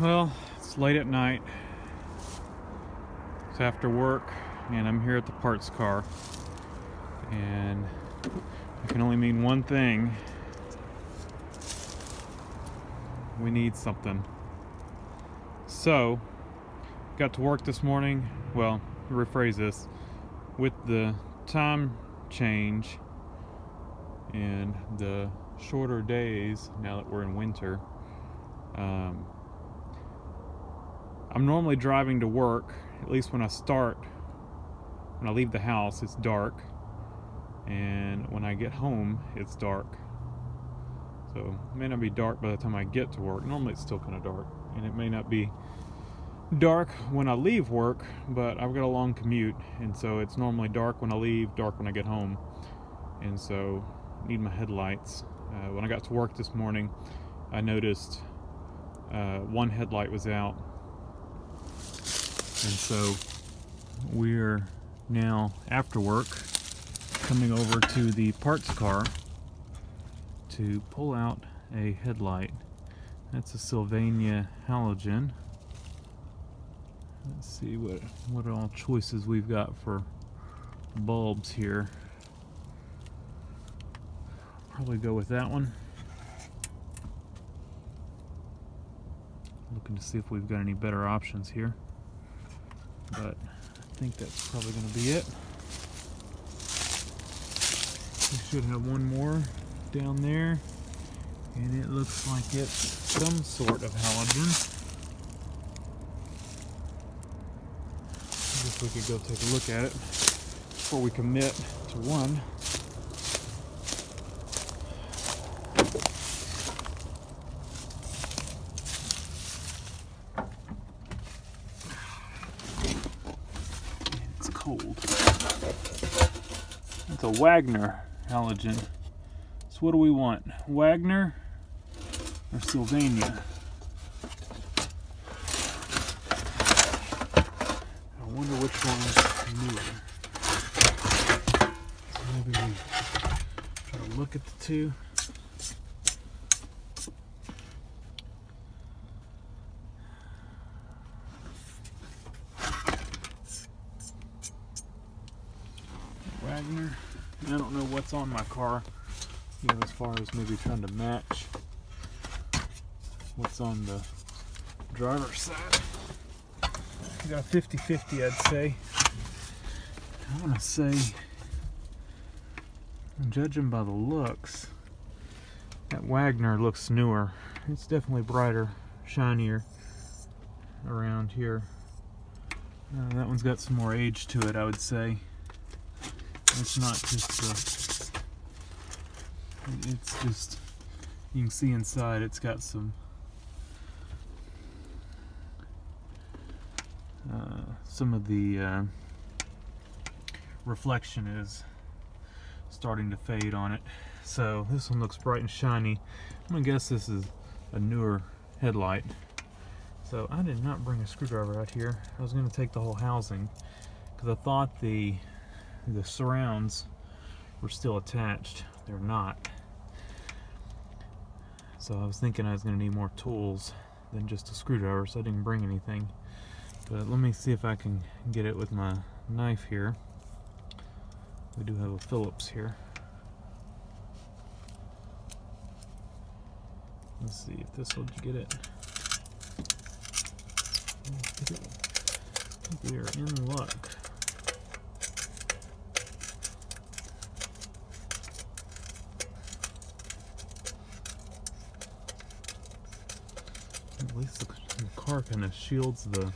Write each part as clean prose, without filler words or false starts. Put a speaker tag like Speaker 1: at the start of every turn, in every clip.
Speaker 1: Well, it's late at night. It's after work, and I'm here at the parts car. And it can only mean one thing. We need something. So, got to work this morning. Well, rephrase this. With the time change and the shorter days now that we're in winter, I'm normally driving to work, at least when I leave the house, it's dark, and when I get home, it's dark. So it may not be dark by the time I get to work. Normally it's still kind of dark, and it may not be dark when I leave work, but I've got a long commute, and so it's normally dark when I leave, dark when I get home, and so I need my headlights. When I got to work this morning, I noticed one headlight was out, and so we're now, after work, coming over to the parts car to pull out a headlight. That's a Sylvania halogen. Let's see what all choices we've got for bulbs here. Probably go with that one. Looking to see if we've got any better options here, but I think that's probably going to be it. We should have one more down there, and it looks like it's some sort of halogen. I guess we could go take a look at it before we commit to one. It's cold. It's a Wagner halogen. So what do we want? Wagner or Sylvania? I wonder which one's newer. So maybe we try to look at the two. Wagner. I don't know what's on my car, as far as maybe trying to match what's on the driver's side. We got a 50-50, I'd say. I want to say, judging by the looks, that Wagner looks newer. It's definitely brighter, shinier around here. That one's got some more age to it, I would say. It's not just it's just, you can see inside it's got some of the reflection is starting to fade on it. So this one looks bright and shiny. I'm gonna guess this is a newer headlight. So I did not bring a screwdriver out here. I was gonna take the whole housing because I thought the surrounds were still attached. They're not. So I was thinking I was going to need more tools than just a screwdriver, so I didn't bring anything. But let me see if I can get it with my knife here. We do have a Phillips here. Let's see if this will get it. I think we are in luck. At least the car kind of shields the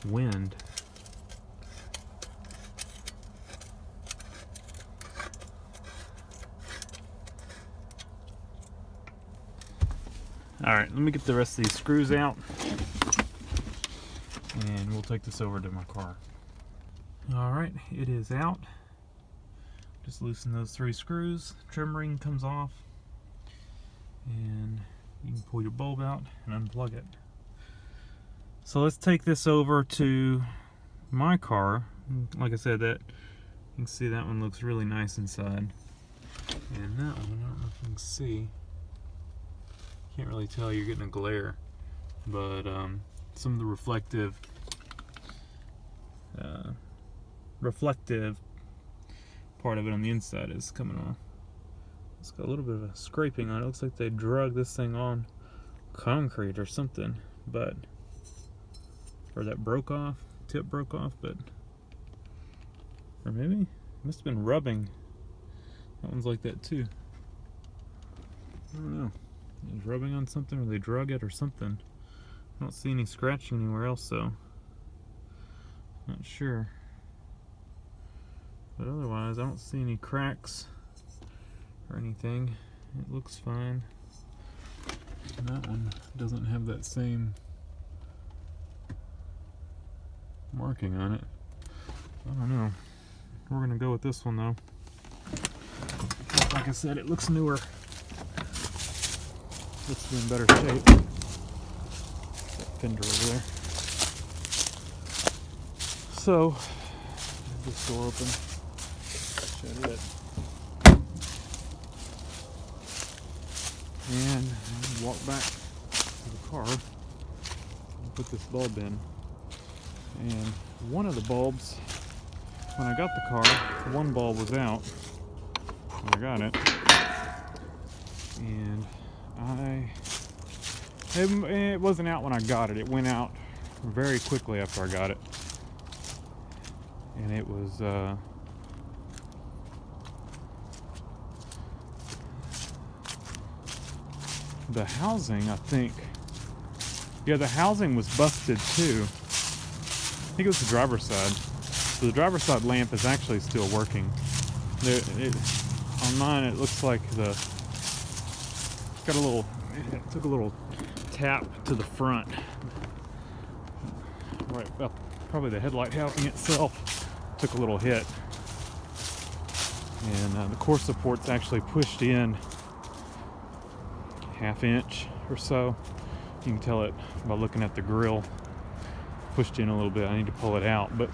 Speaker 1: wind. Alright, let me get the rest of these screws out, and we'll take this over to my car. Alright, it is out. Just loosen those 3 screws. Trim ring comes off, and you can pull your bulb out and unplug it. So let's take this over to my car. Like I said, that you can see that one looks really nice inside. And that one, I don't know if you can see. Can't really tell, you're getting a glare. but some of the reflective part of it on the inside is coming off. It's got a little bit of a scraping on it. Looks like they drug this thing on concrete or something, or that broke off, tip broke off, or maybe it must have been rubbing. That one's like that too. I don't know. It was rubbing on something, or they drug it or something. I don't see any scratching anywhere else, so not sure. But otherwise, I don't see any cracks or anything. It looks fine. And that one doesn't have that same marking on it. I don't know. We're gonna go with this one though. Like I said, it looks newer. Looks to be in better shape. That fender over there. So, this door open. Shut it. And I'll walk back to the car and put this bulb in. And one of the bulbs, when I got the car, one bulb was out when I got it. And it wasn't out when I got it. It went out very quickly after I got it. And it was the housing, I think. Yeah, the housing was busted too. I think it was the driver's side. So the driver's side lamp is actually still working. On mine, it looks like it took a little tap to the front. Right, well, probably the headlight housing itself took a little hit. And the core support's actually pushed in ½ inch or so. You can tell it by looking at the grill. Pushed in a little bit. I need to pull it out, but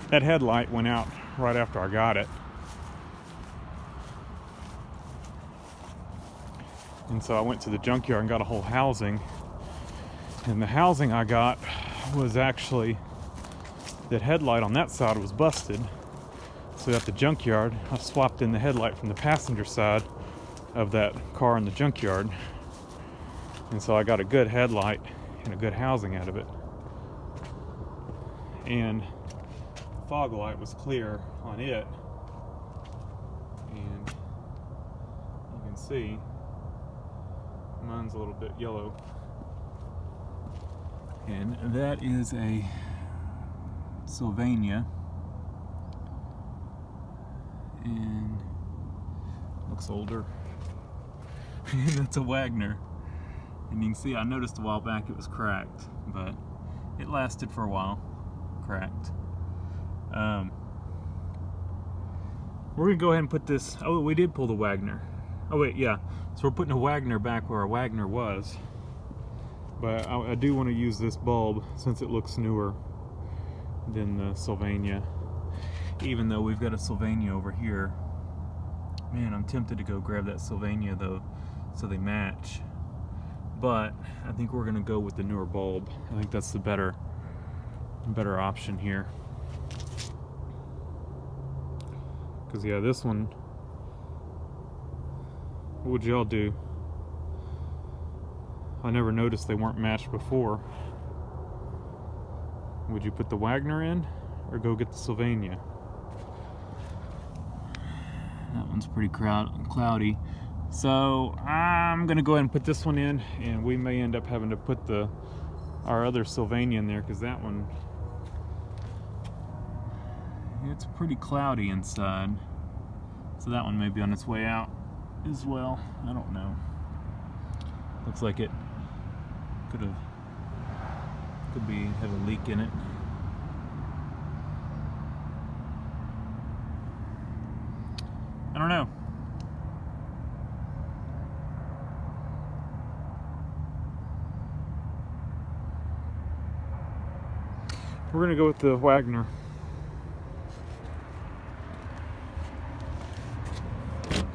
Speaker 1: that headlight went out right after I got it. And so I went to the junkyard and got a whole housing. And the housing I got was actually, that headlight on that side was busted. So at the junkyard, I swapped in the headlight from the passenger side of that car in the junkyard. And so I got a good headlight and a good housing out of it. And the fog light was clear on it. And you can see mine's a little bit yellow. And that is a Sylvania. And looks older. And that's a Wagner. And you can see, I noticed a while back it was cracked, but it lasted for a while. Cracked. We're gonna go ahead and put this. Oh, we did pull the Wagner. Oh wait, yeah. So we're putting a Wagner back where a Wagner was. But I do want to use this bulb since it looks newer than the Sylvania. Even though we've got a Sylvania over here. Man, I'm tempted to go grab that Sylvania though, so they match. But I think we're gonna go with the newer bulb. I think that's the better option here. Cause yeah, this one, what would y'all do? I never noticed they weren't matched before. Would you put the Wagner in or go get the Sylvania? That one's pretty cloudy. So I'm gonna go ahead and put this one in, and we may end up having to put our other Sylvania in there because that one, it's pretty cloudy inside. So that one may be on its way out as well. I don't know. Looks like it could have a leak in it. I don't know. We're gonna go with the Wagner. I'm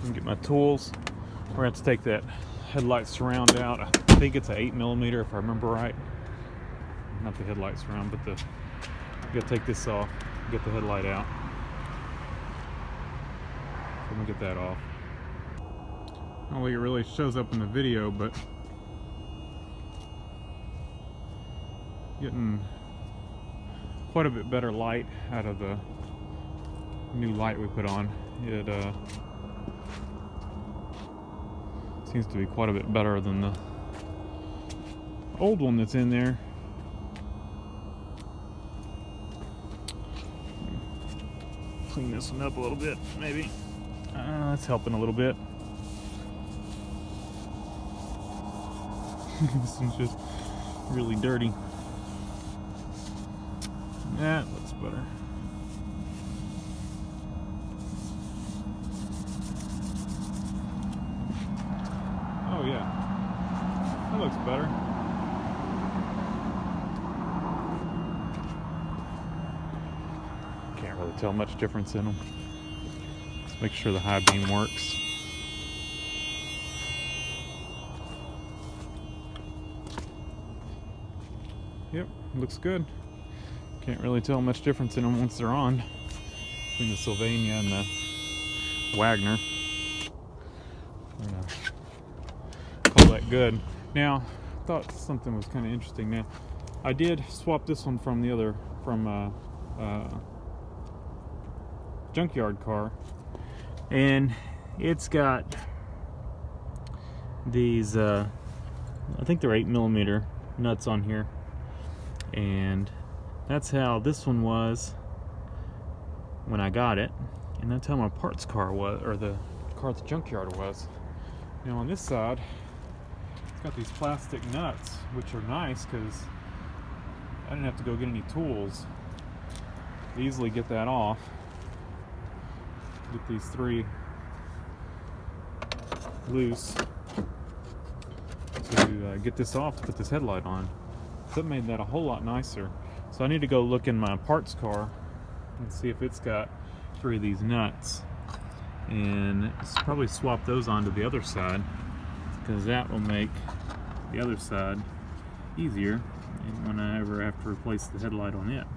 Speaker 1: gonna get my tools. We're gonna have to take that headlight surround out. I think it's a 8mm if I remember right. Not the headlight surround, but you gotta take this off, get the headlight out. So I'm gonna get that off. I don't think it really shows up in the video, but getting quite a bit better light out of the new light we put on. It seems to be quite a bit better than the old one that's in there. Clean this one up a little bit, maybe. That's helping a little bit. This one's just really dirty. That looks better. Oh yeah, that looks better. Can't really tell much difference in them. Let's make sure the high beam works. Yep, looks good. Can't really tell much difference in them once they're on, between the Sylvania and the Wagner. I'm gonna call that good. Now, I thought something was kind of interesting. Now, I did swap this one from the other, from junkyard car, and it's got these, I think they're 8mm nuts on here. And that's how this one was when I got it, and that's how my parts car was, or the car at the junkyard was. Now on this side, it's got these plastic nuts, which are nice because I didn't have to go get any tools. Easily get that off. Get these 3 loose to get this off to put this headlight on. That made that a whole lot nicer. So I need to go look in my parts car and see if it's got 3 of these nuts, and probably swap those onto the other side, because that will make the other side easier when I ever have to replace the headlight on it.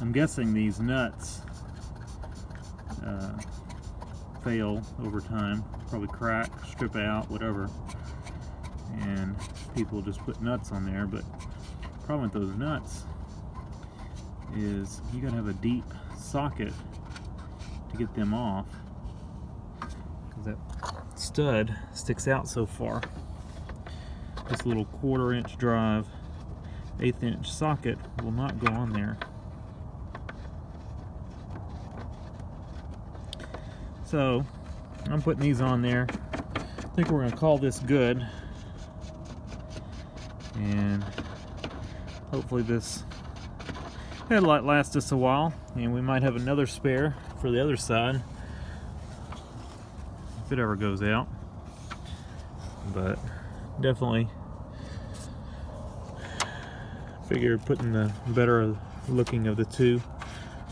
Speaker 1: I'm guessing these nuts fail over time, probably crack, strip out, whatever, and people just put nuts on there. But the problem with those nuts is you gotta have a deep socket to get them off, because that stud sticks out so far. This little 1/4 inch drive, 1/8 inch socket will not go on there. So I'm putting these on there. I think we're gonna call this good, and hopefully this headlight lasts us a while, and we might have another spare for the other side if it ever goes out. But definitely figure putting the better looking of the 2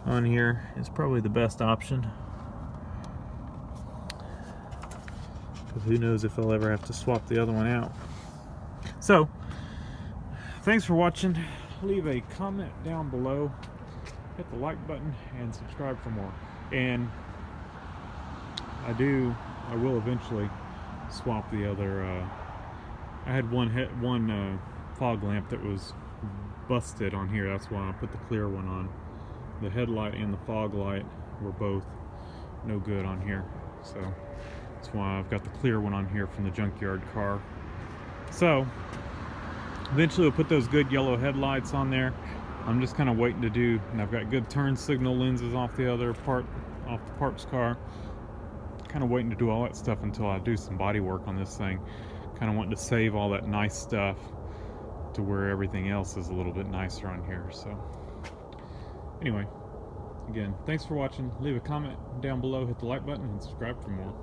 Speaker 1: on here is probably the best option, because who knows if I'll ever have to swap the other one out. So thanks for watching. Leave a comment down below, hit the like button, and subscribe for more. And I will eventually swap the other. I had one fog lamp that was busted on here. That's why I put the clear one on. The headlight and the fog light were both no good on here, so that's why I've got the clear one on here from the junkyard car. So eventually we'll put those good yellow headlights on there. I'm just kind of waiting to do, and I've got good turn signal lenses off the other part, off the parts car. Kind of waiting to do all that stuff until I do some body work on this thing. Kind of wanting to save all that nice stuff to where everything else is a little bit nicer on here. So anyway, again, thanks for watching. Leave a comment down below, hit the like button, and subscribe for more.